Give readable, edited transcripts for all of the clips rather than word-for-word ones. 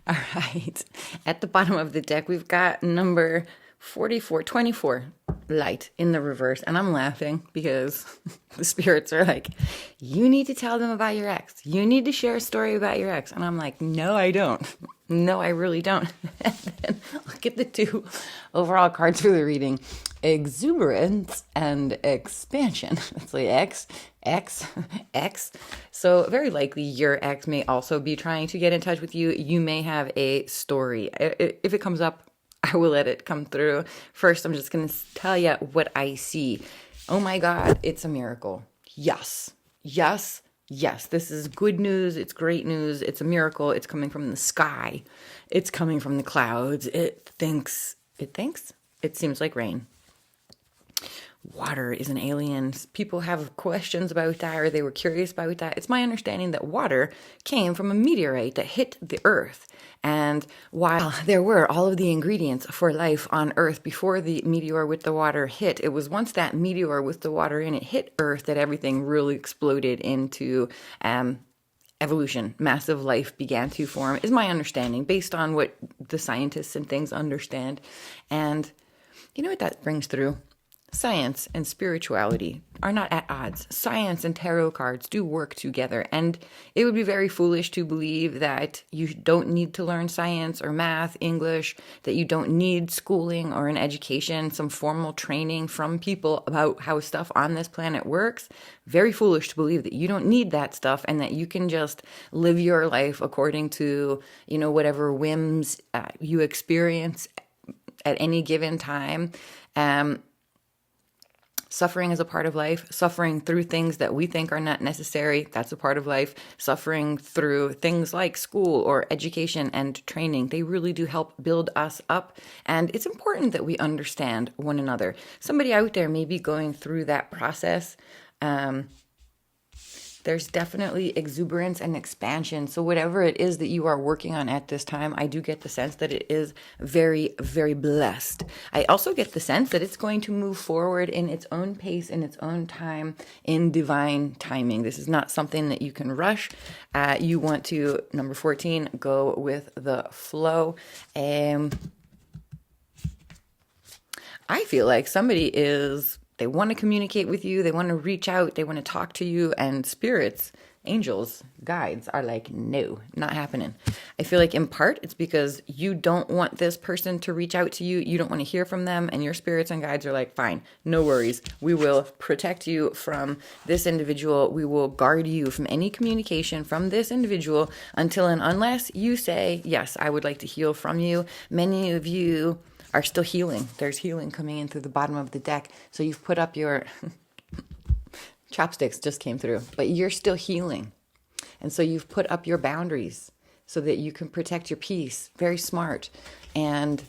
All right. At the bottom of the deck, we've got number 24, light in the reverse. And I'm laughing because the spirits are like, you need to tell them about your ex. You need to share a story about your ex. And I'm like, no, I don't. No, I really don't. And then look at the two overall cards for the reading. Exuberance and expansion. It's like X. So very likely your ex may also be trying to get in touch with you. You may have a story. If it comes up, I will let it come through. First, I'm just going to tell you what I see. Oh my God, it's a miracle. Yes. This is good news. It's great news. It's a miracle. It's coming from the sky. It's coming from the clouds. It seems like rain. Water is an alien. People have questions about that, or they were curious about that. It's my understanding that water came from a meteorite that hit the earth. And while there were all of the ingredients for life on earth before the meteor with the water hit, it was once that meteor with the water in it hit earth that everything really exploded into evolution. Massive life began to form, is my understanding, based on what the scientists and things understand. And you know what that brings through? Science and spirituality are not at odds. Science and tarot cards do work together, and it would be very foolish to believe that you don't need to learn science or math, English, that you don't need schooling or an education, some formal training from people about how stuff on this planet works. Very foolish to believe that you don't need that stuff and that you can just live your life according to, whatever whims you experience at any given time. Suffering is a part of life. Suffering through things that we think are not necessary, that's a part of life. Suffering through things like school or education and training, they really do help build us up. And it's important that we understand one another. Somebody out there may be going through that process. There's definitely exuberance and expansion. So whatever it is that you are working on at this time, I do get the sense that it is very, very blessed. I also get the sense that it's going to move forward in its own pace, in its own time, in divine timing. This is not something that you can rush. You want to, number 14, go with the flow. I feel like somebody they want to communicate with you, they want to reach out, they want to talk to you, and spirits, angels, guides are like, no, not happening. I feel like in part it's because you don't want this person to reach out to you, you don't want to hear from them, and your spirits and guides are like, fine, no worries, we will protect you from this individual, we will guard you from any communication from this individual until and unless you say, yes, I would like to heal from you. Many of you are still healing. There's healing coming in through the bottom of the deck. So you've put up your chopsticks just came through, but you're still healing. And so you've put up your boundaries so that you can protect your peace. Very smart. And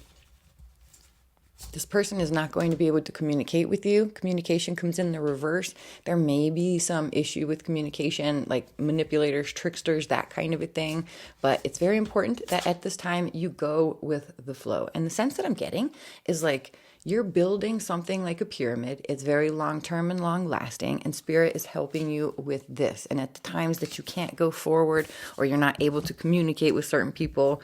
this person is not going to be able to communicate with you. Communication comes in the reverse. There may be some issue with communication, like manipulators, tricksters, that kind of a thing. But it's very important that at this time you go with the flow. And the sense that I'm getting is like you're building something like a pyramid. It's very long-term and long-lasting, and Spirit is helping you with this. And at the times that you can't go forward or you're not able to communicate with certain people,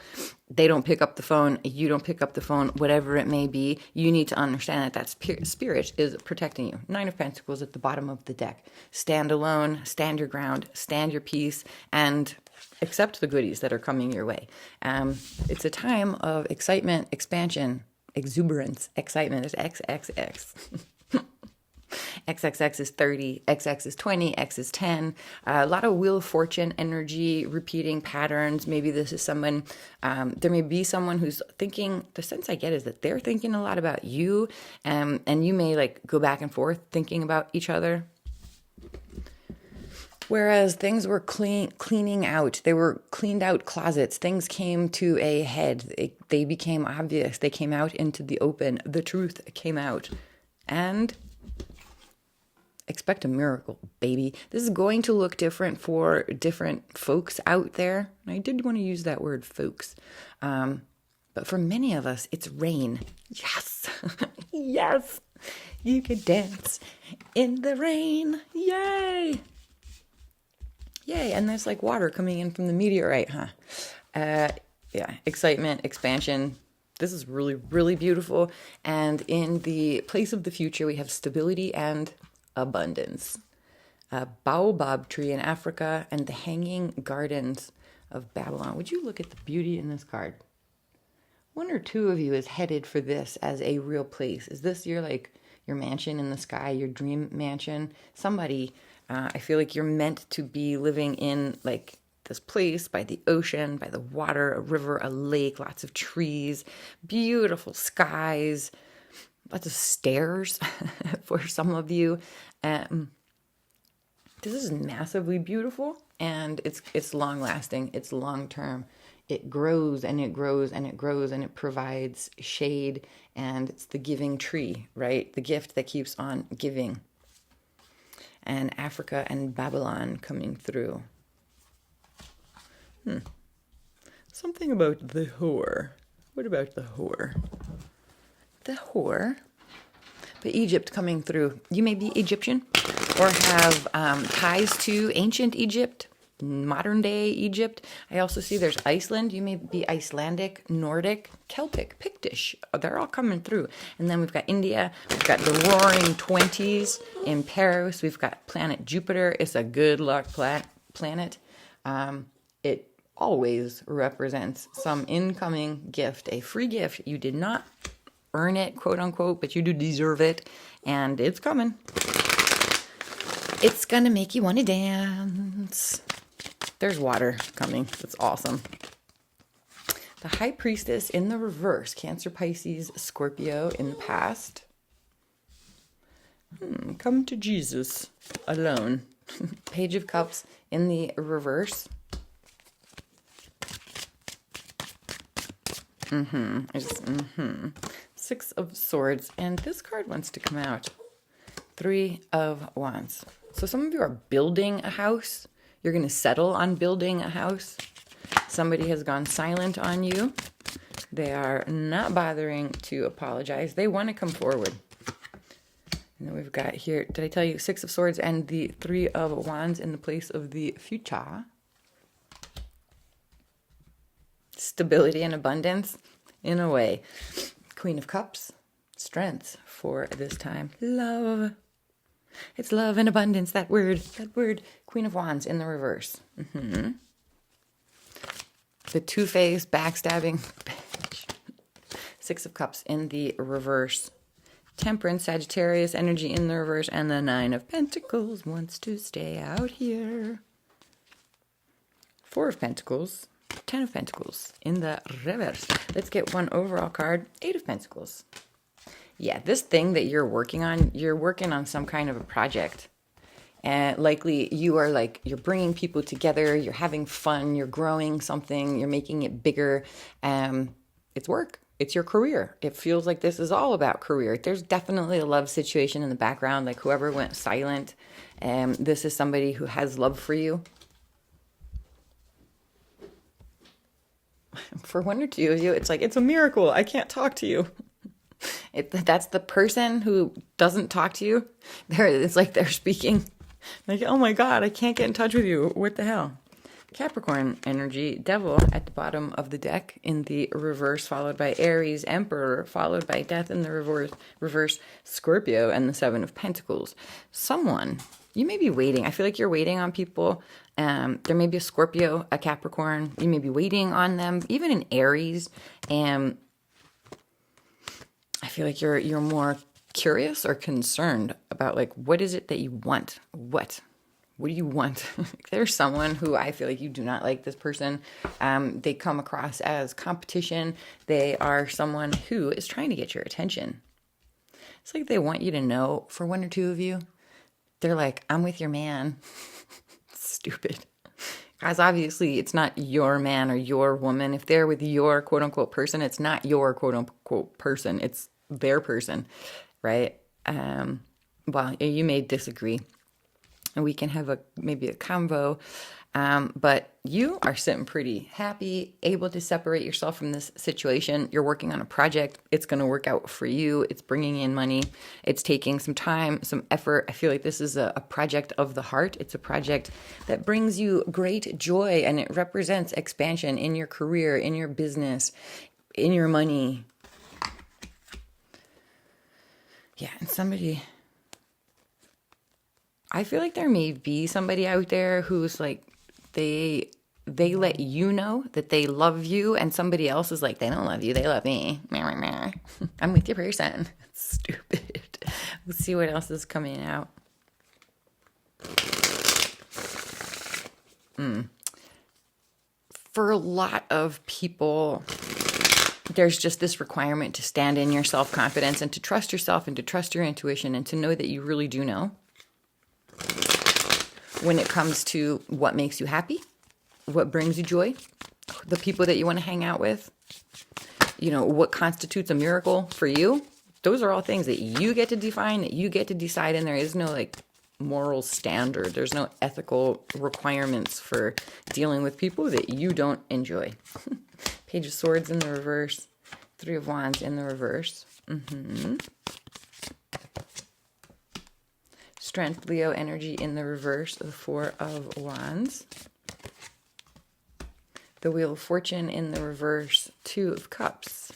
they don't pick up the phone, you don't pick up the phone, whatever it may be, you need to understand that Spirit is protecting you. 9 of Pentacles at the bottom of the deck. Stand alone, stand your ground, stand your peace, and accept the goodies that are coming your way. It's a time of excitement, expansion, exuberance, excitement. Is XXX. XXX is 30, XX is 20, X is 10. A lot of Wheel of Fortune energy, repeating patterns. Maybe this is someone, there may be someone who's thinking, the sense I get is that they're thinking a lot about you, and you may like go back and forth thinking about each other. Whereas things were cleaning out, they were cleaned out closets, things came to a head, they became obvious, they came out into the open, the truth came out. And expect a miracle, baby. This is going to look different for different folks out there. And I did want to use that word, folks. But for many of us, it's rain. Yes. Yes. You could dance in the rain. Yay. Yay, and there's like water coming in from the meteorite, huh? Yeah, excitement, expansion. This is really, really beautiful. And in the place of the future, we have stability and abundance. A baobab tree in Africa and the hanging gardens of Babylon. Would you look at the beauty in this card? One or two of you is headed for this as a real place. Is this your mansion in the sky, your dream mansion? Somebody, I feel like you're meant to be living in like this place by the ocean, by the water, a river, a lake, lots of trees, beautiful skies, lots of stairs for some of you. This is massively beautiful, and it's long lasting, it's long term. It grows and it grows and it grows, and it provides shade, and it's the giving tree, right? The gift that keeps on giving. And Africa and Babylon coming through. Something about the whore. What about the whore? The whore. But Egypt coming through. You may be Egyptian or have ties to ancient Egypt, modern day Egypt. I also see there's Iceland. You may be Icelandic, Nordic, Celtic, Pictish. They're all coming through. And then we've got India. We've got the Roaring Twenties in Paris. We've got planet Jupiter. It's a good luck planet. It always represents some incoming gift, a free gift. You did not earn it, quote unquote, but you do deserve it, and it's coming. It's gonna make you want to dance. There's water coming. That's awesome. The High Priestess in the reverse, Cancer, Pisces, Scorpio in the past. Come to Jesus alone. Page of Cups in the reverse. Six of Swords, and this card wants to come out. Three of Wands. So some of you are building a house. You're going to settle on building a house. Somebody has gone silent on you. They are not bothering to apologize. They want to come forward. And then we've got here, did I tell you, Six of Swords and the Three of Wands in the place of the future. Stability and abundance, in a way. Queen of Cups, strength for this time. Love. It's love and abundance, that word. Queen of Wands in the reverse. The two-faced, backstabbing bitch. Six of Cups in the reverse. Temperance, Sagittarius energy in the reverse. And the Nine of Pentacles wants to stay out here. Four of Pentacles. Ten of Pentacles in the reverse. Let's get one overall card. Eight of Pentacles. Yeah, this thing that you're working on some kind of a project. And likely you're bringing people together, you're having fun, you're growing something, you're making it bigger. It's work. It's your career. It feels like this is all about career. There's definitely a love situation in the background, like whoever went silent. This is somebody who has love for you. For one or two of you, it's like, it's a miracle. I can't talk to you. That's the person who doesn't talk to you. It's like they're speaking. Like, oh my God, I can't get in touch with you. What the hell? Capricorn energy, Devil at the bottom of the deck in the reverse, followed by Aries, Emperor, followed by Death in the reverse, Scorpio, and the Seven of Pentacles. Someone, you may be waiting. I feel like you're waiting on people. There may be a Scorpio, a Capricorn. You may be waiting on them, even in Aries. I feel like you're more curious or concerned about, like, what is it that you want? What do you want? There's someone who I feel like you do not like this person. They come across as competition. They are someone who is trying to get your attention. It's like they want you to know, for one or two of you, they're like, I'm with your man. Stupid. Guys, obviously, it's not your man or your woman. If they're with your quote-unquote person, it's not your quote-unquote person. It's their person, right? Well, you may disagree. And we can have maybe a convo. But you are sitting pretty happy, able to separate yourself from this situation. You're working on a project. It's going to work out for you. It's bringing in money. It's taking some time, some effort. I feel like this is a project of the heart. It's a project that brings you great joy, and it represents expansion in your career, in your business, in your money. Yeah, and somebody... I feel like there may be somebody out there who's like, they let you know that they love you, and somebody else is like, they don't love you, they love me. I'm with your person. Stupid. Let's see what else is coming out. For a lot of people, there's just this requirement to stand in your self-confidence and to trust yourself and to trust your intuition and to know that you really do know when it comes to what makes you happy, what brings you joy, the people that you want to hang out with, what constitutes a miracle for you. Those are all things that you get to define, that you get to decide, and there is no moral standard. There's no ethical requirements for dealing with people that you don't enjoy. Page of Swords in the reverse, Three of Wands in the reverse. Strength, Leo energy in the reverse, the Four of Wands. The Wheel of Fortune in the reverse, Two of Cups.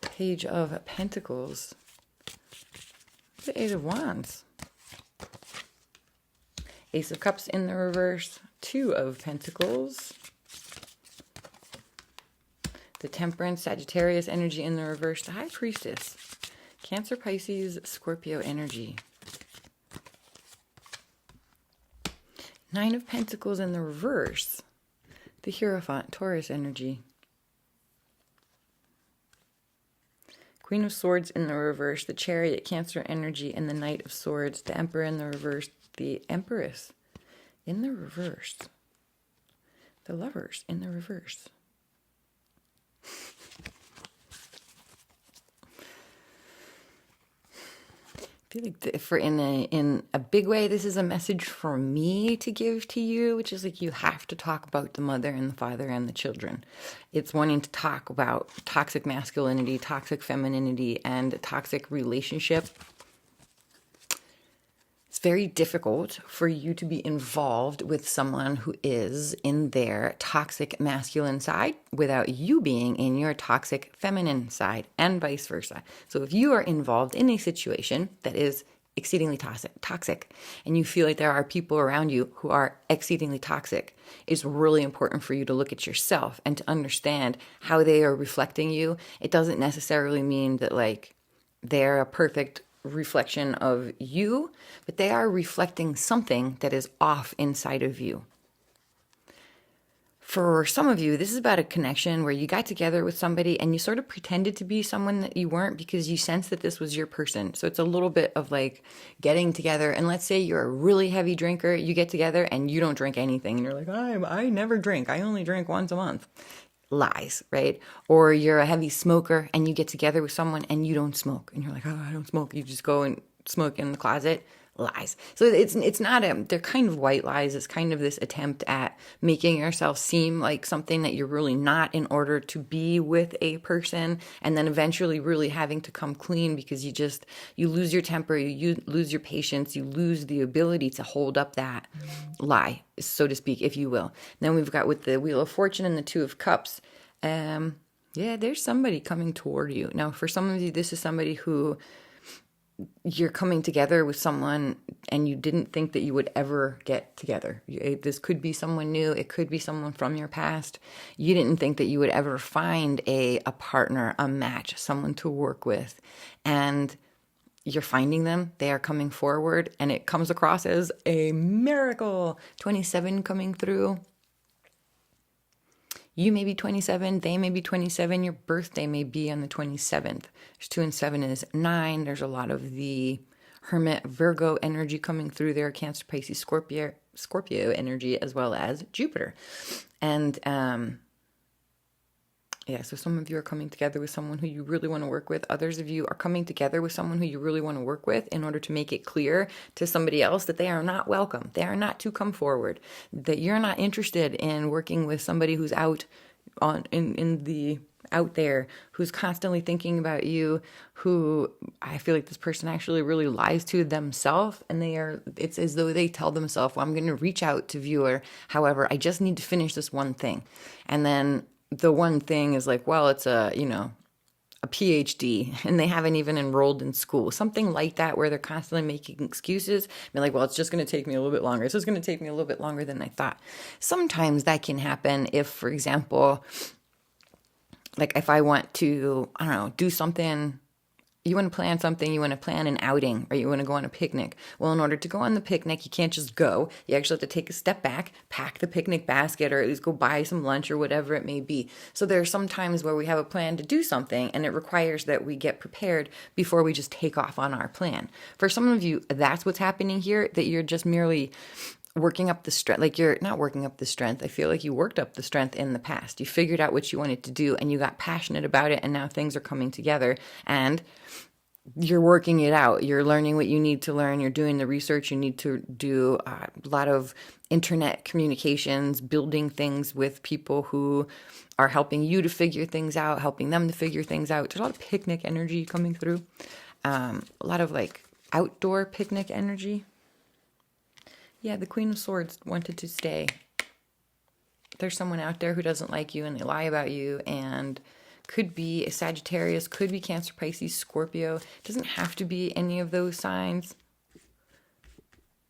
Page of Pentacles. The Eight of Wands. Ace of Cups in the reverse, Two of Pentacles. The Temperance, Sagittarius energy in the reverse, the High Priestess. Cancer, Pisces, Scorpio energy. Nine of Pentacles in the reverse. The Hierophant, Taurus energy. Queen of Swords in the reverse. The Chariot, Cancer energy. And the Knight of Swords. The Emperor in the reverse. The Empress in the reverse. The Lovers in the reverse. I feel like in a big way, this is a message for me to give to you, which is you have to talk about the mother and the father and the children. It's wanting to talk about toxic masculinity, toxic femininity, and toxic relationship. It's very difficult for you to be involved with someone who is in their toxic masculine side without you being in your toxic feminine side, and vice versa. So if you are involved in a situation that is exceedingly toxic, and you feel like there are people around you who are exceedingly toxic, it's really important for you to look at yourself and to understand how they are reflecting you. It doesn't necessarily mean that they're a perfect reflection of you, but they are reflecting something that is off inside of you. For some of you, this is about a connection where you got together with somebody and you sort of pretended to be someone that you weren't because you sensed that this was your person. So it's a little bit of getting together, and let's say you're a really heavy drinker, you get together and you don't drink anything and you're like, I never drink, I only drink once a month. Lies, right? Or you're a heavy smoker and you get together with someone and you don't smoke and you're like, I don't smoke. You just go and smoke in the closet. Lies. So it's not they're kind of white lies. It's kind of this attempt at making yourself seem like something that you're really not in order to be with a person, and then eventually really having to come clean because you lose your temper, you lose your patience, you lose the ability to hold up that lie, so to speak, if you will. Then we've got with the Wheel of Fortune and the Two of Cups. There's somebody coming toward you. Now, for some of you, this is somebody who you're coming together with someone and you didn't think that you would ever get together. This could be someone new. It could be someone from your past. You didn't think that you would ever find a partner, a match, someone to work with. And you're finding them. They are coming forward and it comes across as a miracle. 27 coming through. You may be 27, they may be 27, your birthday may be on the 27th. There's 2 and 7 is 9. There's a lot of the Hermit, Virgo energy coming through there, Cancer, Pisces, Scorpio energy, as well as Jupiter. And Yeah, so some of you are coming together with someone who you really want to work with. Others of you are coming together with someone who you really want to work with in order to make it clear to somebody else that they are not welcome. They are not to come forward. That you're not interested in working with somebody who's out out there, who's constantly thinking about you, who I feel like this person actually really lies to themselves, and it's as though they tell themselves, well, I'm going to reach out to viewer. However, I just need to finish this one thing. And then the one thing is like, well, it's a PhD, and they haven't even enrolled in school. Something like that, where they're constantly making excuses. Being like, well, it's just going to take me a little bit longer. It's just going to take me a little bit longer than I thought. Sometimes that can happen if, for example, like if I want to, I don't know, do something. You want to plan something, you want to plan an outing, or you want to go on a picnic. Well, in order to go on the picnic, you can't just go. You actually have to take a step back, pack the picnic basket, or at least go buy some lunch or whatever it may be. So there are some times where we have a plan to do something, and it requires that we get prepared before we just take off on our plan. For some of you, that's what's happening here, that you're just merely working up the strength. Like, you're not working up the strength. I feel like you worked up the strength in the past. You figured out what you wanted to do, and you got passionate about it, and now things are coming together, and you're working it out. You're learning what you need to learn. You're doing the research you need to do. A lot of internet communications, building things with people who are helping you to figure things out, helping them to figure things out. There's a lot of picnic energy coming through. A lot of like outdoor picnic energy. Yeah, the Queen of Swords wanted to stay. There's someone out there who doesn't like you, and they lie about you, and could be a Sagittarius, could be Cancer, Pisces, Scorpio. Doesn't have to be any of those signs.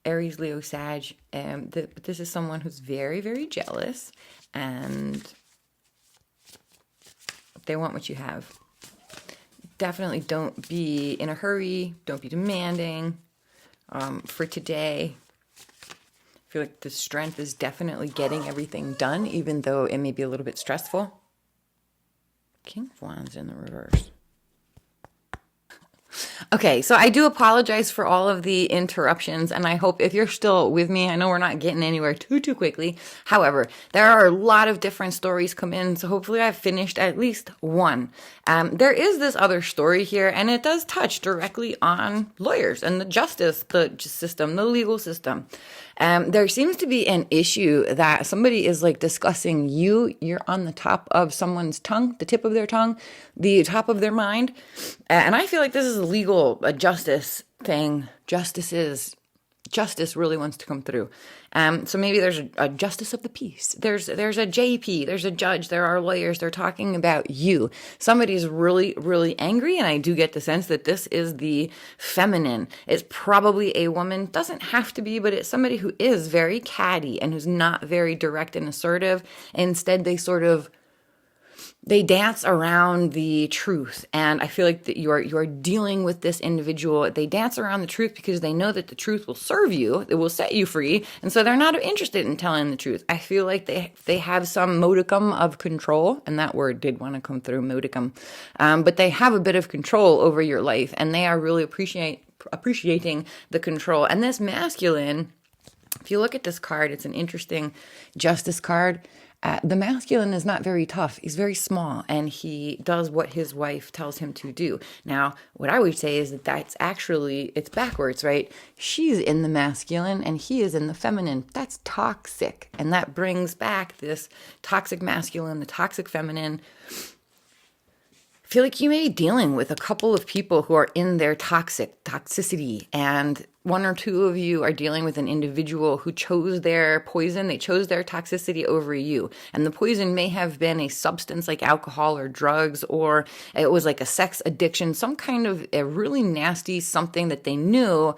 Aries, Leo, Sag. But this is someone who's very, very jealous, and they want what you have. Definitely don't be in a hurry. Don't be demanding. For today, I feel like the strength is definitely getting everything done, even though it may be a little bit stressful. King of Wands in the reverse. Okay, so I do apologize for all of the interruptions, and I hope if you're still with me, I know we're not getting anywhere too quickly. However, there are a lot of different stories come in, so hopefully I've finished at least one. There is this other story here, and it does touch directly on lawyers and the justice system, the legal system. There seems to be an issue that somebody is like discussing you. You're on the top of someone's tongue, the tip of their tongue, the top of their mind. And I feel like this is a legal justice thing. Justice really wants to come through. So maybe there's a justice of the peace. There's a JP. There's a judge. There are lawyers. They're talking about you. Somebody's really, really angry, and I do get the sense that this is the feminine. It's probably a woman. Doesn't have to be, but it's somebody who is very catty and who's not very direct and assertive. Instead, they dance around the truth, and I feel like that you are dealing with this individual. They dance around the truth because they know that the truth will serve you, it will set you free, and so they're not interested in telling the truth. I feel like they have some modicum of control, and that word did want to come through, modicum, but they have a bit of control over your life, and they are really appreciating the control. And this masculine, if you look at this card, it's an interesting justice card. The masculine is not very tough. He's very small, and he does what his wife tells him to do. Now, what I would say is that it's backwards, right? She's in the masculine, and he is in the feminine. That's toxic, and that brings back this toxic masculine, the toxic feminine. I feel like you may be dealing with a couple of people who are in their toxicity, and one or two of you are dealing with an individual who chose their poison. They chose their toxicity over you. And the poison may have been a substance like alcohol or drugs, or it was like a sex addiction, some kind of a really nasty something that they knew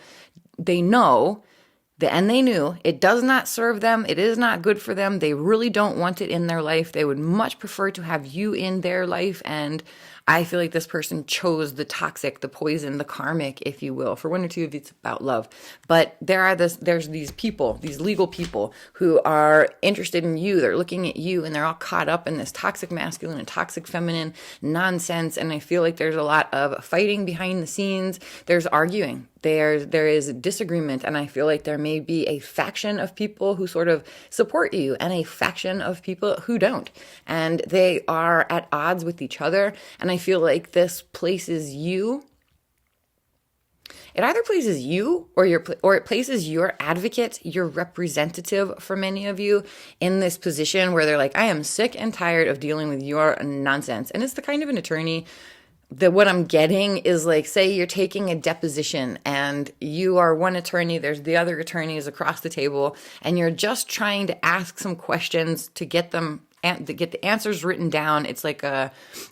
it does not serve them. It is not good for them. They really don't want it in their life. They would much prefer to have you in their life. And I feel like this person chose the toxic, the poison, the karmic, if you will. For one or two of you, it's about love. But there's these people, these legal people who are interested in you. They're looking at you and they're all caught up in this toxic masculine and toxic feminine nonsense. And I feel like there's a lot of fighting behind the scenes. There's arguing. There is disagreement, and I feel like there may be a faction of people who sort of support you and a faction of people who don't, and they are at odds with each other. And I feel like this places you. It either places you or it places your advocate, your representative for many of you in this position where they're like, I am sick and tired of dealing with your nonsense. And it's the kind of an attorney that what I'm getting is like, say you're taking a deposition and you are one attorney, there's the other attorneys across the table, and you're just trying to ask some questions to get them and to get the answers written down. It's like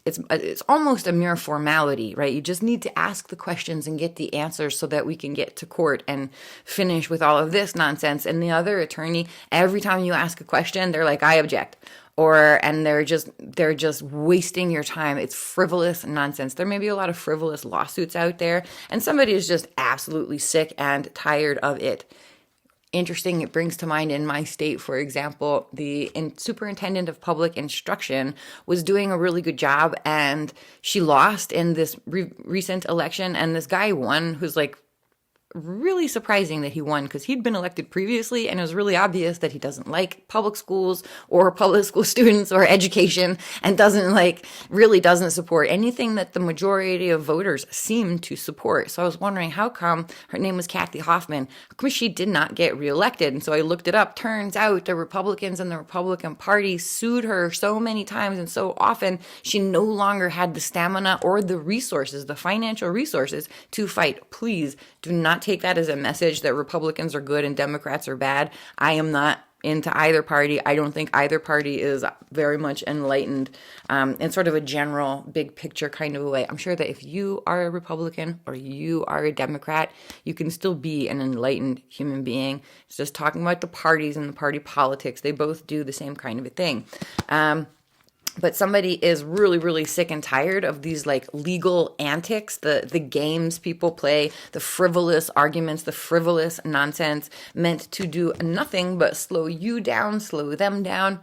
it's almost a mere formality, right? You just need to ask the questions and get the answers so that we can get to court and finish with all of this nonsense. And the other attorney, every time you ask a question, they're like, I object. And they're just wasting your time. It's frivolous nonsense. There may be a lot of frivolous lawsuits out there, and somebody is just absolutely sick and tired of it. Interesting, it brings to mind in my state, for example, the superintendent of public instruction was doing a really good job, and she lost in this recent election, and this guy won, who's like really surprising that he won, because he'd been elected previously, and it was really obvious that he doesn't like public schools or public school students or education, and really doesn't support anything that the majority of voters seem to support. So I was wondering, how come, her name was Kathy Hoffman, how come she did not get reelected? And so I looked it up. Turns out the Republicans and the Republican Party sued her so many times and so often, she no longer had the stamina or the resources, the financial resources to fight. Please do not take that as a message that Republicans are good and Democrats are bad. I am not into either party. I don't think either party is very much enlightened in sort of a general big picture kind of a way. I'm sure that if you are a Republican or you are a Democrat, you can still be an enlightened human being. It's just talking about the parties and the party politics. They both do the same kind of a thing. But somebody is really, really sick and tired of these like legal antics, the games people play, the frivolous arguments, the frivolous nonsense meant to do nothing but slow you down, slow them down.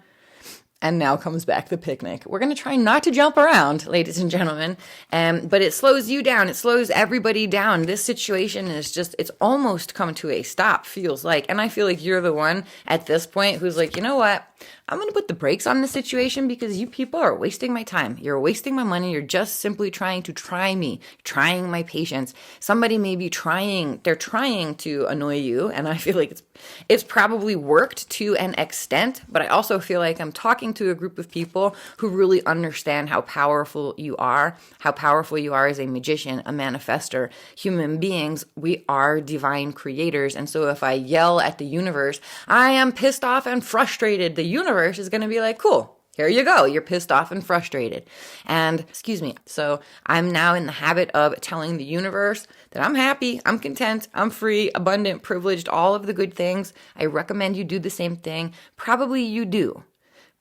And now comes back the picnic. We're going to try not to jump around, ladies and gentlemen, but it slows you down. It slows everybody down. This situation is just, it's almost come to a stop, feels like. And I feel like you're the one at this point who's like, you know what? I'm going to put the brakes on this situation because you people are wasting my time. You're wasting my money. You're just simply trying to try me, trying my patience. Somebody may be they're trying to annoy you. And I feel like it's probably worked to an extent, but I also feel like I'm talking to a group of people who really understand how powerful you are as a magician, a manifester. Human beings, we are divine creators. And so if I yell at the universe, I am pissed off and frustrated, the universe is going to be like, cool, here you go. You're pissed off and frustrated. And excuse me. So I'm now in the habit of telling the universe that I'm happy, I'm content, I'm free, abundant, privileged, all of the good things. I recommend you do the same thing. Probably you do.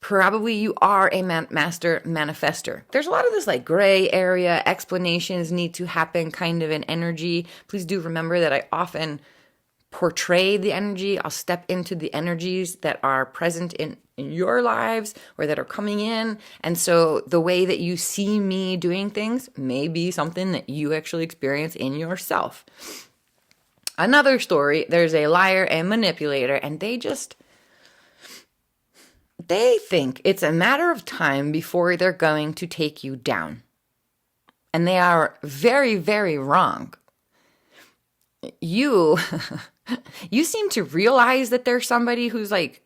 Probably you are a master manifester. There's a lot of this like gray area, explanations need to happen kind of an energy. Please do remember that I often portray the energy. I'll step into the energies that are present in your lives or that are coming in. And so the way that you see me doing things may be something that you actually experience in yourself. Another story, there's a liar and manipulator, and they think it's a matter of time before they're going to take you down. And they are very, very wrong. You seem to realize that there's somebody who's like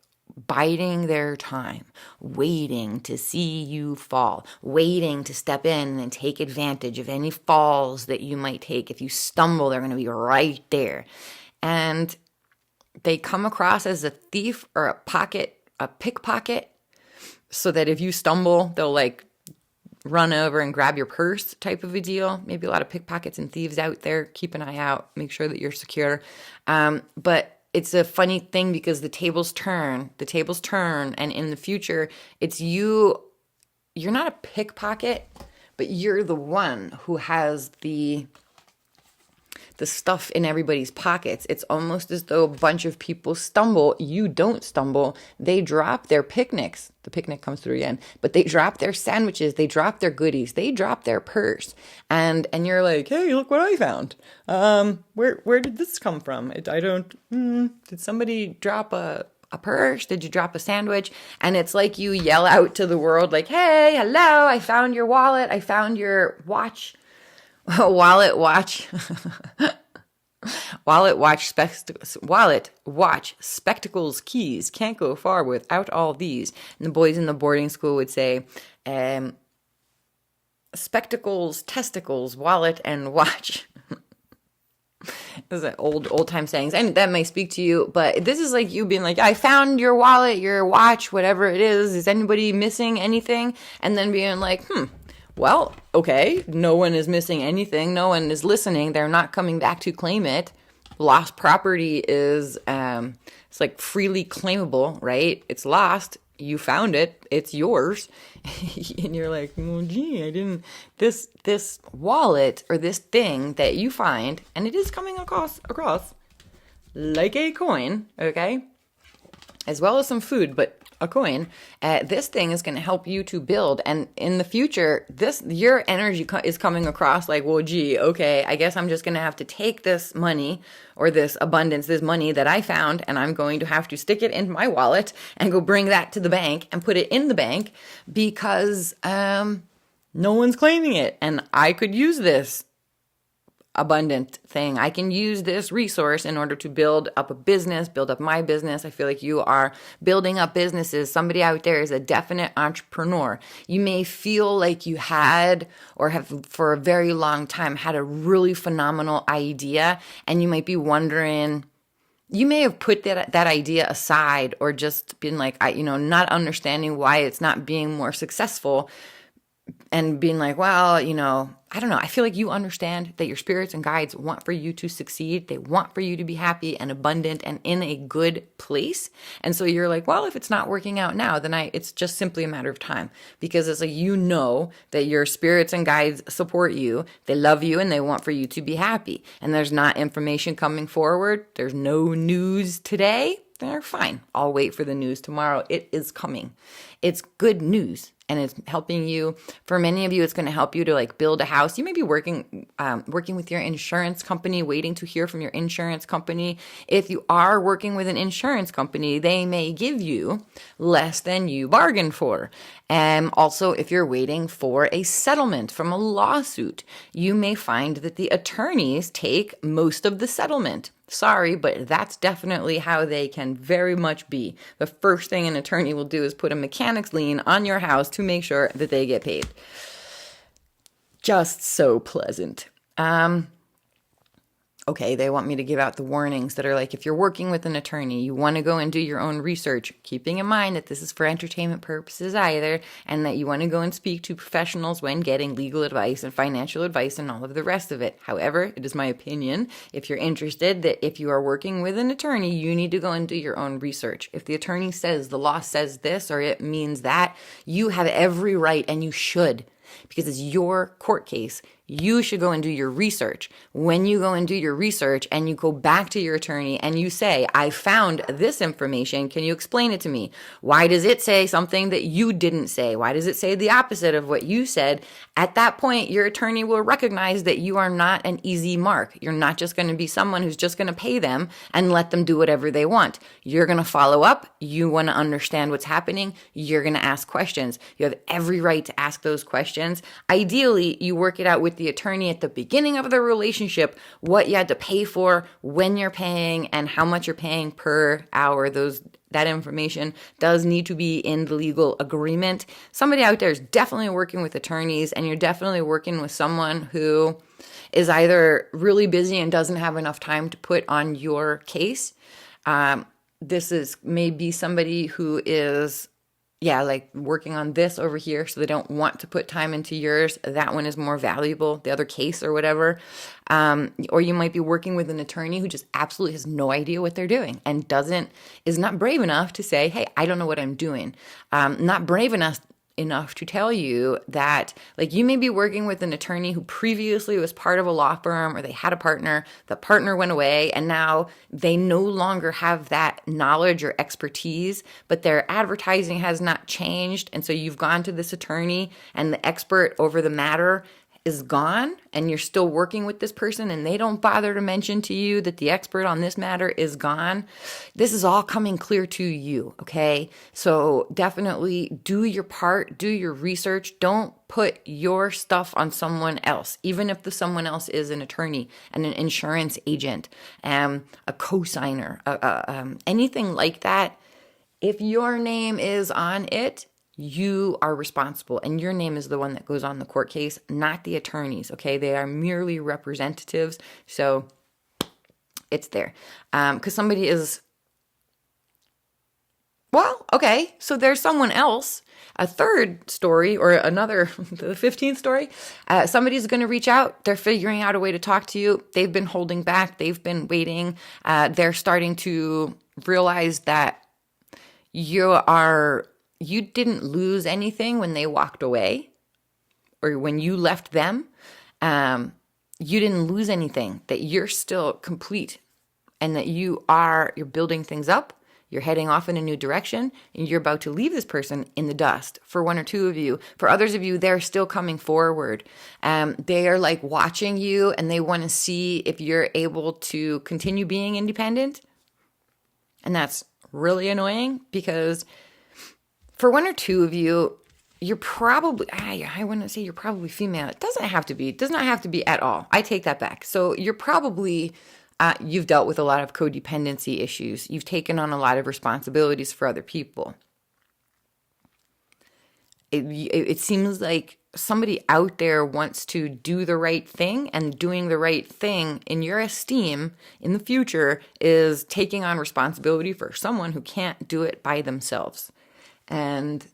biding their time, waiting to see you fall, waiting to step in and take advantage of any falls that you might take. If you stumble, they're going to be right there. And they come across as a thief or a pickpocket, so that if you stumble, they'll like run over and grab your purse type of a deal. Maybe a lot of pickpockets and thieves out there. Keep an eye out. Make sure that you're secure. But it's a funny thing because the tables turn, and in the future, it's you're not a pickpocket, but you're the one who has the stuff in everybody's pockets. It's almost as though a bunch of people stumble. You don't stumble. They drop their picnics. The picnic comes through again. But they drop their sandwiches. They drop their goodies. They drop their purse. And you're like, hey, look what I found. Where did this come from? Did somebody drop a purse? Did you drop a sandwich? And it's like you yell out to the world like, hey, hello, I found your wallet. I found your watch. Wallet, watch, spectacles, keys. Can't go far without all these. And the boys in the boarding school would say, spectacles, testicles, wallet, and watch. Those are old time sayings, and that may speak to you, but this is like you being like, I found your wallet, your watch, whatever it is. Is anybody missing anything? And then being like, well, okay, no one is missing anything. No one is listening. They're not coming back to claim it. Lost property is, it's like freely claimable, right? It's lost. You found it. It's yours. And you're like, well, gee, I didn't, this wallet or this thing that you find, and it is coming across like a coin, okay? As well as some food, but a coin, this thing is going to help you to build. And in the future, your energy is coming across like, well, gee, okay, I guess I'm just going to have to take this money or this abundance, this money that I found, and I'm going to have to stick it in my wallet and go bring that to the bank and put it in the bank because no one's claiming it. And I could use this abundant thing. I can use this resource in order to build up a business, build up my business. I feel like you are building up businesses. Somebody out there is a definite entrepreneur. You may feel like you had or have for a very long time had a really phenomenal idea, and you might be wondering, you may have put that idea aside or just been like, not understanding why it's not being more successful. And being like, well, I don't know. I feel like you understand that your spirits and guides want for you to succeed. They want for you to be happy and abundant and in a good place. And so you're like, well, if it's not working out now, then it's just simply a matter of time. Because it's like, that your spirits and guides support you. They love you and they want for you to be happy. And there's not information coming forward. There's no news today. They're fine. I'll wait for the news tomorrow. It is coming. It's good news. And it's helping you. For many of you, it's going to help you to like build a house. You may be working with your insurance company, waiting to hear from your insurance company. If you are working with an insurance company, they may give you less than you bargained for. And also, if you're waiting for a settlement from a lawsuit, you may find that the attorneys take most of the settlement. Sorry, but that's definitely how they can very much be. The first thing an attorney will do is put a mechanic's lien on your house to make sure that they get paid. Just so pleasant. Okay, they want me to give out the warnings that are like, if you're working with an attorney, you want to go and do your own research, keeping in mind that this is for entertainment purposes either, and that you want to go and speak to professionals when getting legal advice and financial advice and all of the rest of it. However, it is my opinion, if you're interested, that if you are working with an attorney, you need to go and do your own research. If the attorney says the law says this or it means that, you have every right, and you should, because it's your court case. You should go and do your research. When you go and do your research and you go back to your attorney and you say, I found this information, can you explain it to me? Why does it say something that you didn't say? Why does it say the opposite of what you said? At that point, your attorney will recognize that you are not an easy mark. You're not just going to be someone who's just going to pay them and let them do whatever they want. You're going to follow up. You want to understand what's happening. You're going to ask questions. You have every right to ask those questions. Ideally, you work it out with the attorney at the beginning of the relationship, what you had to pay for, when you're paying, and how much you're paying per hour. That information does need to be in the legal agreement. Somebody out there is definitely working with attorneys, and you're definitely working with someone who is either really busy and doesn't have enough time to put on your case. This is maybe somebody who is like working on this over here, so they don't want to put time into yours. That one is more valuable, the other case or whatever. Or you might be working with an attorney who just absolutely has no idea what they're doing and is not brave enough to say, hey, I don't know what I'm doing. Not brave enough enough to tell you that, like, you may be working with an attorney who previously was part of a law firm, or they had a partner, the partner went away, and now they no longer have that knowledge or expertise, but their advertising has not changed. And so you've gone to this attorney, and the expert over the matter is gone, and you're still working with this person, and they don't bother to mention to you that the expert on this matter is gone. This is all coming clear to you, okay? So definitely do your part, do your research. Don't put your stuff on someone else, even if the someone else is an attorney and an insurance agent, a co-signer, anything like that. If your name is on it, you are responsible, and your name is the one that goes on the court case, not the attorneys, okay? They are merely representatives, so it's there. Because somebody is, well, okay, so there's someone else, a third story, or another, the 15th story, somebody's going to reach out. They're figuring out a way to talk to you. They've been holding back. They've been waiting. They're starting to realize that you didn't lose anything when they walked away, or when you left them. You didn't lose anything, that you're still complete, and that you're building things up. You're heading off in a new direction, and you're about to leave this person in the dust. For one or two of you. For others of you, they're still coming forward. They are like watching you, and they want to see if you're able to continue being independent. And that's really annoying, because for one or two of you, you're probably, I wouldn't say you're probably female. It doesn't have to be. It does not have to be at all. I take that back. So you're probably, you've dealt with a lot of codependency issues. You've taken on a lot of responsibilities for other people. It seems like somebody out there wants to do the right thing, and doing the right thing in your esteem in the future is taking on responsibility for someone who can't do it by themselves. And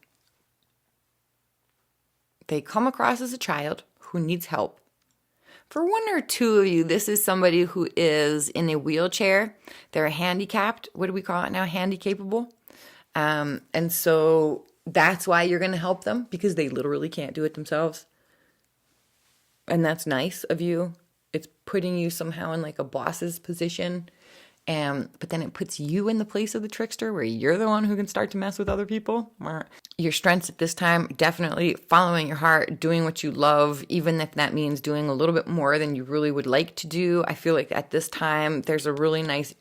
they come across as a child who needs help. For one or two of you, this is somebody who is in a wheelchair. They're handicapped. What do we call it now? Handicapable. And so that's why you're going to help them, because they literally can't do it themselves. And that's nice of you. It's putting you somehow in like a boss's position. But then it puts you in the place of the trickster, where you're the one who can start to mess with other people. Your strengths at this time, definitely following your heart, doing what you love, even if that means doing a little bit more than you really would like to do. I feel like at this time, there's a really nice,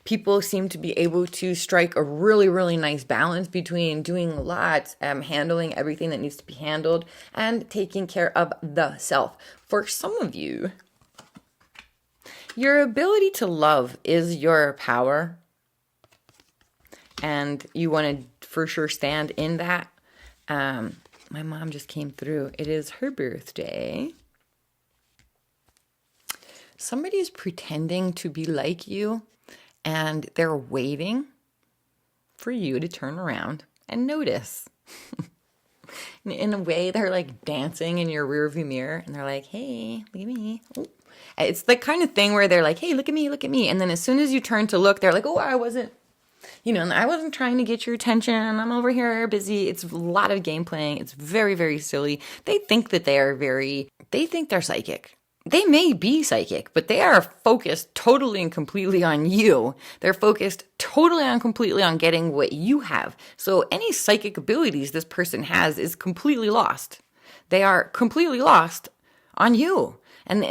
people seem to be able to strike a really, really nice balance between doing a lot, handling everything that needs to be handled, and taking care of the self. For some of you, your ability to love is your power, and you want to for sure stand in that. My mom just came through. It is her birthday. Somebody's pretending to be like you, and they're waiting for you to turn around and notice. In a way, they're like dancing in your rearview mirror, and they're like, hey, look at me. Ooh. It's the kind of thing where they're like, hey, look at me, look at me. And then as soon as you turn to look, they're like, oh, I wasn't trying to get your attention. I'm over here busy. It's a lot of game playing. It's very, very silly. They think that they think they're psychic. They may be psychic, but they are focused totally and completely on you. They're focused totally and completely on getting what you have. So any psychic abilities this person has is completely lost. They are completely lost on you. And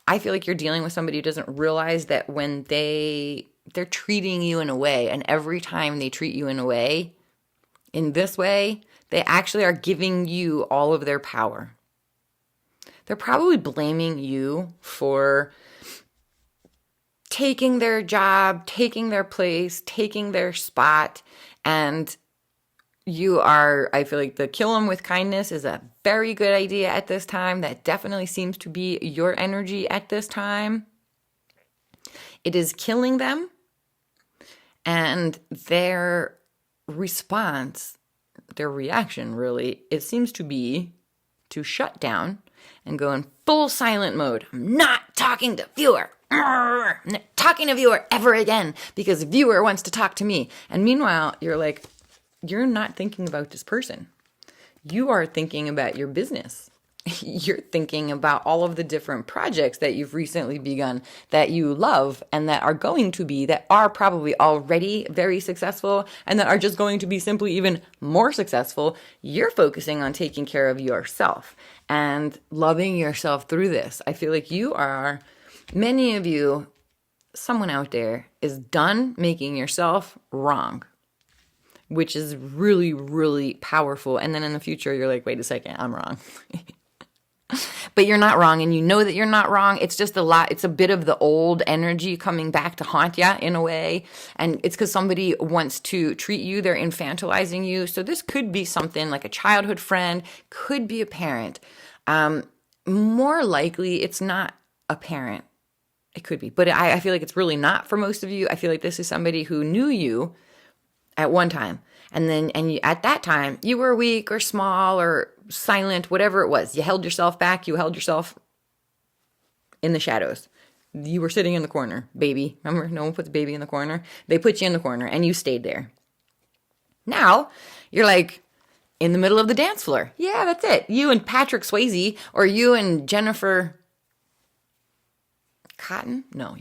I feel like you're dealing with somebody who doesn't realize that when they're treating you in a way, and every time they treat you in a way, in this way, they actually are giving you all of their power. They're probably blaming you for taking their job, taking their place, taking their spot, and I feel like the kill them with kindness is a very good idea at this time. That definitely seems to be your energy at this time. It is killing them, and their response, their reaction really, it seems to be to shut down and go in full silent mode. I'm not talking to viewer. I'm not talking to viewer ever again, because viewer wants to talk to me. And meanwhile, you're like, you're not thinking about this person. You are thinking about your business. You're thinking about all of the different projects that you've recently begun that you love and that are probably already very successful and that are just going to be simply even more successful. You're focusing on taking care of yourself and loving yourself through this. I feel like many of you, someone out there is done making yourself wrong, which is really, really powerful. And then in the future, you're like, wait a second, I'm wrong. But you're not wrong, and you know that you're not wrong. It's just it's a bit of the old energy coming back to haunt you in a way. And it's because somebody wants to treat you, they're infantilizing you. So this could be something like a childhood friend, could be a parent. More likely, it's not a parent. It could be, but I feel like it's really not for most of you. I feel like this is somebody who knew you at one time. At that time, you were weak or small or silent, whatever it was. You held yourself back. You held yourself in the shadows. You were sitting in the corner, baby. Remember, no one puts baby in the corner. They put you in the corner and you stayed there. Now, you're like in the middle of the dance floor. Yeah, that's it. You and Patrick Swayze, or you and Jennifer Cotton? No,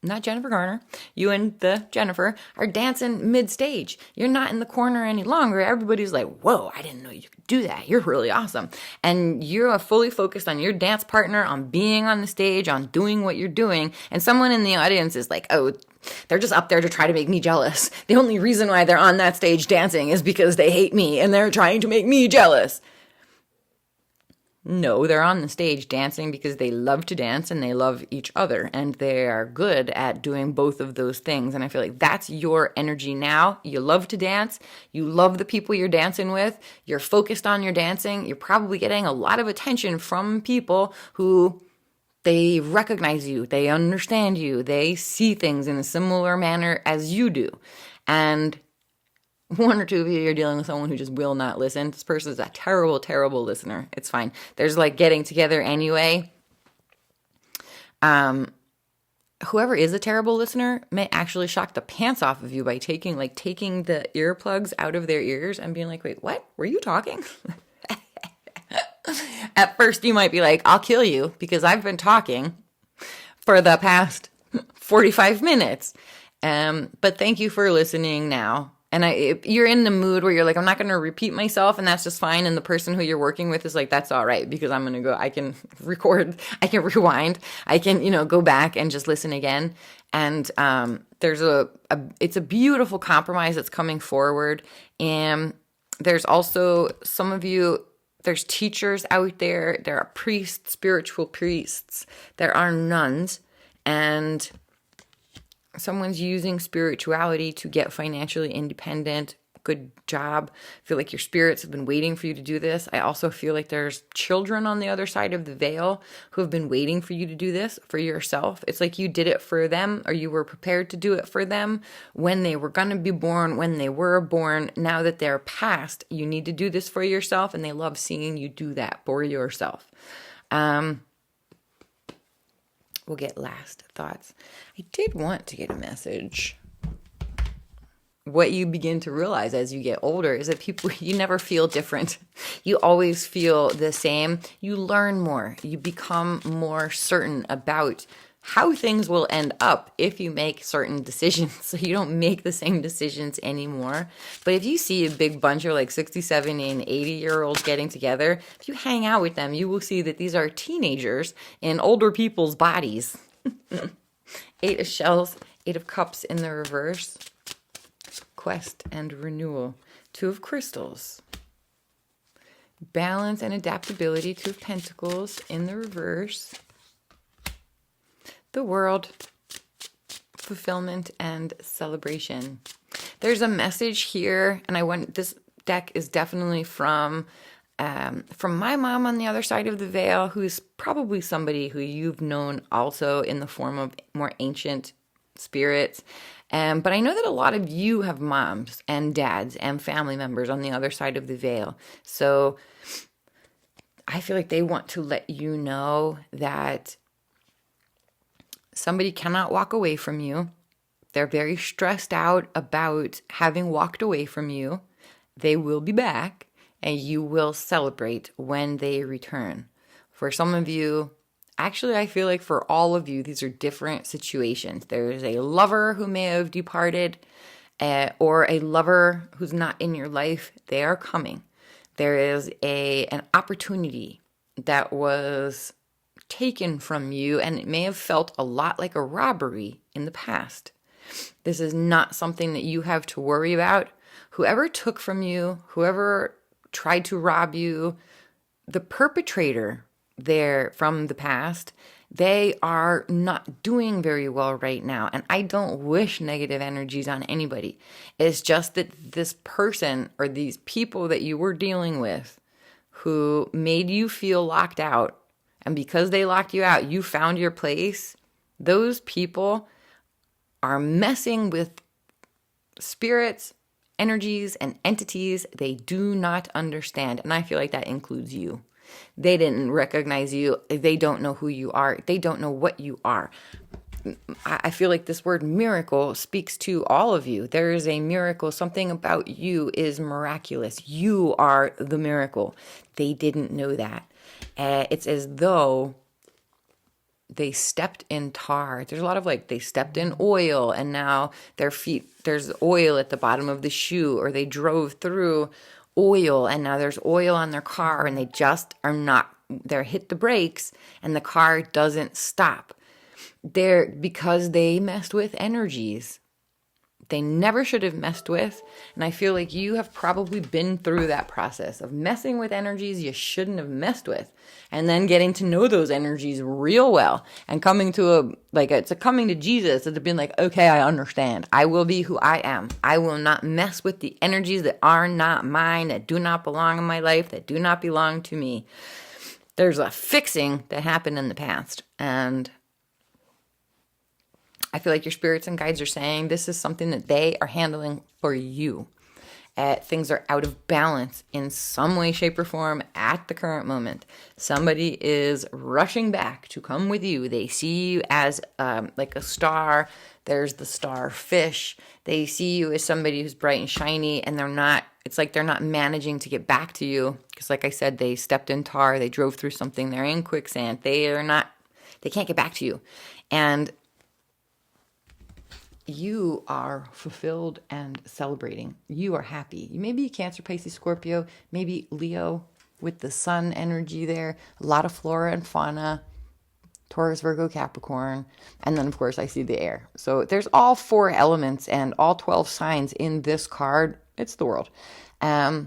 not Jennifer Garner. You and the Jennifer are dancing mid-stage. You're not in the corner any longer. Everybody's like, whoa, I didn't know you could do that. You're really awesome. And you're fully focused on your dance partner, on being on the stage, on doing what you're doing. And someone in the audience is like, oh, they're just up there to try to make me jealous. The only reason why they're on that stage dancing is because they hate me and they're trying to make me jealous. No, they're on the stage dancing because they love to dance and they love each other and they are good at doing both of those things. And I feel like that's your energy now. You love to dance. You love the people you're dancing with. You're focused on your dancing. You're probably getting a lot of attention from people who they recognize you. They understand you. They see things in a similar manner as you do. And one or two of you are dealing with someone who just will not listen. This person is a terrible, terrible listener. It's fine. There's like getting together anyway. Whoever is a terrible listener may actually shock the pants off of you by taking the earplugs out of their ears and being like, wait, what? Were you talking? At first you might be like, I'll kill you because I've been talking for the past 45 minutes. But thank you for listening now. And if you're in the mood where you're like, I'm not going to repeat myself, and that's just fine. And the person who you're working with is like, that's all right, because I'm going to go, I can record, I can rewind, I can, go back and just listen again. And there's it's a beautiful compromise that's coming forward. And there's also some of you, there's teachers out there, there are priests, spiritual priests, there are nuns, and someone's using spirituality to get financially independent. Good job. I feel like your spirits have been waiting for you to do this. I also feel like there's children on the other side of the veil who have been waiting for you to do this for yourself. It's like you did it for them, or you were prepared to do it for them when they were going to be born, when they were born. Now that they're past, you need to do this for yourself, and they love seeing you do that for yourself. We'll get last thoughts. I did want to get a message. What you begin to realize as you get older is that you never feel different. You always feel the same. You learn more. You become more certain about how things will end up if you make certain decisions. So you don't make the same decisions anymore. But if you see a big bunch of like 60, 70, and 80-year-olds getting together, if you hang out with them, you will see that these are teenagers in older people's bodies. 8 of shells, 8 of cups in the reverse. Quest and renewal. 2 of crystals. Balance and adaptability. 2 of pentacles in the reverse. The world, fulfillment, and celebration. There's a message here, and this deck is definitely from my mom on the other side of the veil, who's probably somebody who you've known also in the form of more ancient spirits. But I know that a lot of you have moms and dads and family members on the other side of the veil. So I feel like they want to let you know that somebody cannot walk away from you. They're very stressed out about having walked away from you. They will be back, and you will celebrate when they return. For some of you, actually, I feel like for all of you, these are different situations. There's a lover who may have departed, or a lover who's not in your life. They are coming. There is an opportunity that was taken from you, and it may have felt a lot like a robbery in the past. This is not something that you have to worry about. Whoever took from you, whoever tried to rob you, the perpetrator there from the past, they are not doing very well right now. And I don't wish negative energies on anybody. It's just that this person or these people that you were dealing with who made you feel locked out, and because they locked you out, you found your place, those people are messing with spirits, energies, and entities they do not understand. And I feel like that includes you. They didn't recognize you. They don't know who you are. They don't know what you are. I feel like this word miracle speaks to all of you. There is a miracle. Something about you is miraculous. You are the miracle. They didn't know that. It's as though they stepped in tar. There's a lot of they stepped in oil, and now their feet, there's oil at the bottom of the shoe, or they drove through oil and now there's oil on their car, and they just are not, they're hit the brakes and the car doesn't stop. Because they messed with energies they never should have messed with. And I feel like you have probably been through that process of messing with energies you shouldn't have messed with, and then getting to know those energies real well and coming to it's a coming to Jesus. It's been okay, I understand. I will be who I am. I will not mess with the energies that are not mine, that do not belong in my life, that do not belong to me. There's a fixing that happened in the past, and I feel like your spirits and guides are saying this is something that they are handling for you. Things are out of balance in some way, shape, or form at the current moment. Somebody is rushing back to come with you. They see you as like a star. There's the starfish. They see you as somebody who's bright and shiny, and it's like they're not managing to get back to you. Because like I said, they stepped in tar. They drove through something. They're in quicksand. They can't get back to you. And you are fulfilled and celebrating. You are happy. You may be Cancer, Pisces, Scorpio, maybe Leo with the sun energy there. A lot of flora and fauna. Taurus, Virgo, Capricorn. And then, of course, I see the air. So there's all 4 elements and all 12 signs in this card. It's the world. There's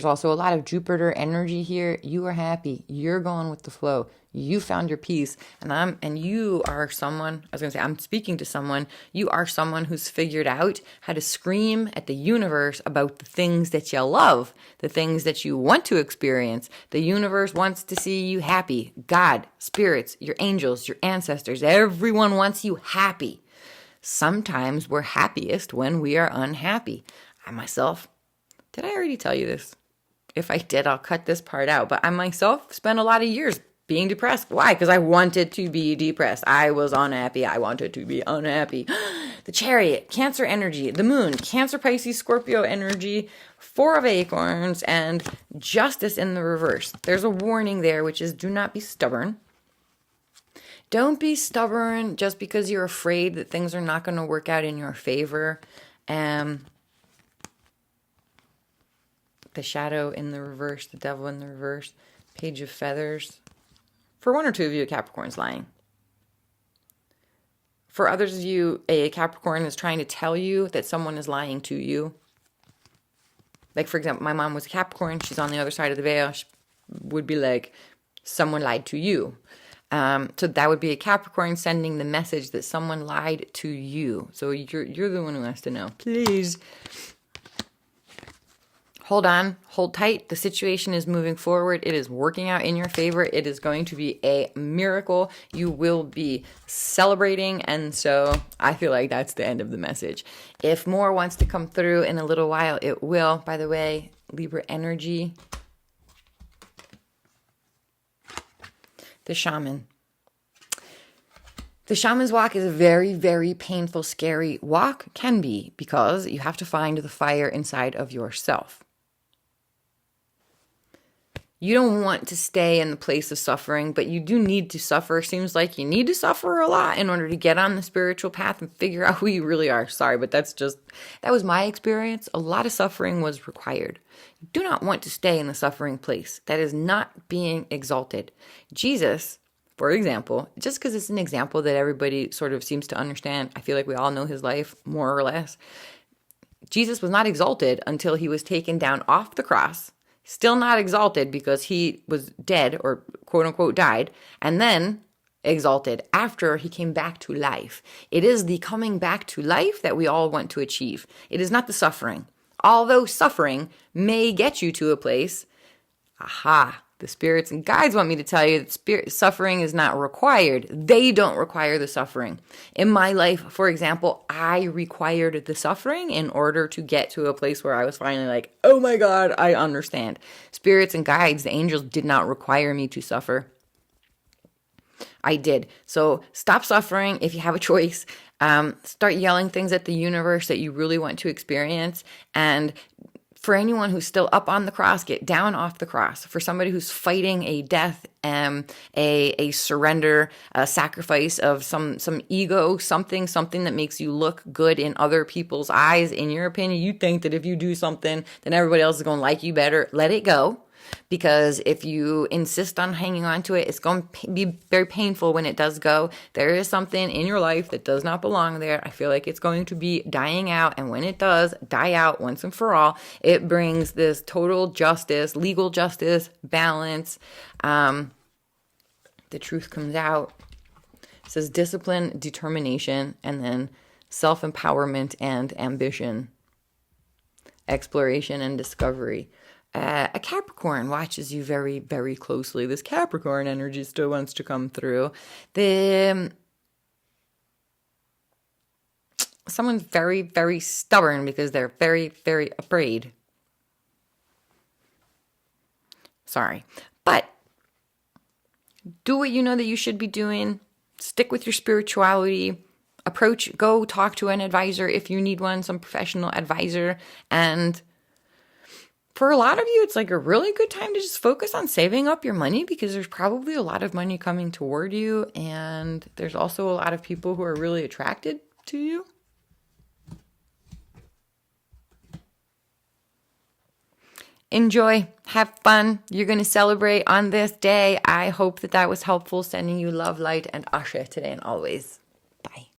also a lot of Jupiter energy here. You are happy. You're going with the flow. You found your peace. And you are someone, I'm speaking to someone. You are someone who's figured out how to scream at the universe about the things that you love, the things that you want to experience. The universe wants to see you happy. God, spirits, your angels, your ancestors, everyone wants you happy. Sometimes we're happiest when we are unhappy. I myself, did I already tell you this? If I did, I'll cut this part out. But I myself spent a lot of years being depressed. Why? Because I wanted to be depressed. I was unhappy. I wanted to be unhappy. The Chariot, Cancer energy. The Moon, Cancer, Pisces, Scorpio energy. 4 of Acorns and Justice in the reverse. There's a warning there, which is do not be stubborn. Don't be stubborn just because you're afraid that things are not going to work out in your favor. The Shadow in the reverse, the Devil in the reverse, Page of Feathers. For 1 or 2 of you, a Capricorn's lying. For others of you, a Capricorn is trying to tell you that someone is lying to you. Like, for example, my mom was a Capricorn. She's on the other side of the veil. She would be like, someone lied to you. So that would be a Capricorn sending the message that someone lied to you. So you're the one who has to know. Please. Hold on, hold tight. The situation is moving forward. It is working out in your favor. It is going to be a miracle. You will be celebrating. And so I feel like that's the end of the message. If more wants to come through in a little while, it will. By the way, Libra energy. The Shaman. The The shaman's walk is a very, very painful, scary walk, can be, because you have to find the fire inside of yourself. You don't want to stay in the place of suffering, but you do need to suffer. Seems like you need to suffer a lot in order to get on the spiritual path and figure out who you really are. Sorry, but that was my experience. A lot of suffering was required. You do not want to stay in the suffering place. That is not being exalted. Jesus, for example, just because it's an example that everybody sort of seems to understand, I feel like we all know his life more or less. Jesus was not exalted until he was taken down off the cross. Still not exalted because he was dead, or quote unquote died, and then exalted after he came back to life. It is the coming back to life that we all want to achieve. It is not the suffering. Although suffering may get you to a place, the spirits and guides want me to tell you that suffering is not required. They don't require the suffering. In my life, for example, I required the suffering in order to get to a place where I was finally like, oh my God, I understand. Spirits and guides, the angels, did not require me to suffer. I did. So stop suffering if you have a choice. Start yelling things at the universe that you really want to experience, and for anyone who's still up on the cross, get down off the cross. For somebody who's fighting a death, a surrender, a sacrifice of some ego, something that makes you look good in other people's eyes, in your opinion, you think that if you do something, then everybody else is going to like you better. Let it go. Because if you insist on hanging on to it, it's going to be very painful when it does go. There is something in your life that does not belong there. I feel like it's going to be dying out. And when it does die out once and for all, it brings this total justice, legal justice, balance. The truth comes out. It says discipline, determination, and then self-empowerment and ambition, exploration and discovery. A Capricorn watches you very, very closely. This Capricorn energy still wants to come through. Someone's very, very stubborn because they're very, very afraid. Sorry. But do what you know that you should be doing. Stick with your spirituality. Go talk to an advisor if you need one, some professional advisor. And for a lot of you, it's like a really good time to just focus on saving up your money, because there's probably a lot of money coming toward you. And there's also a lot of people who are really attracted to you. Enjoy. Have fun. You're going to celebrate on this day. I hope that was helpful. Sending you love, light, and Asha today and always. Bye.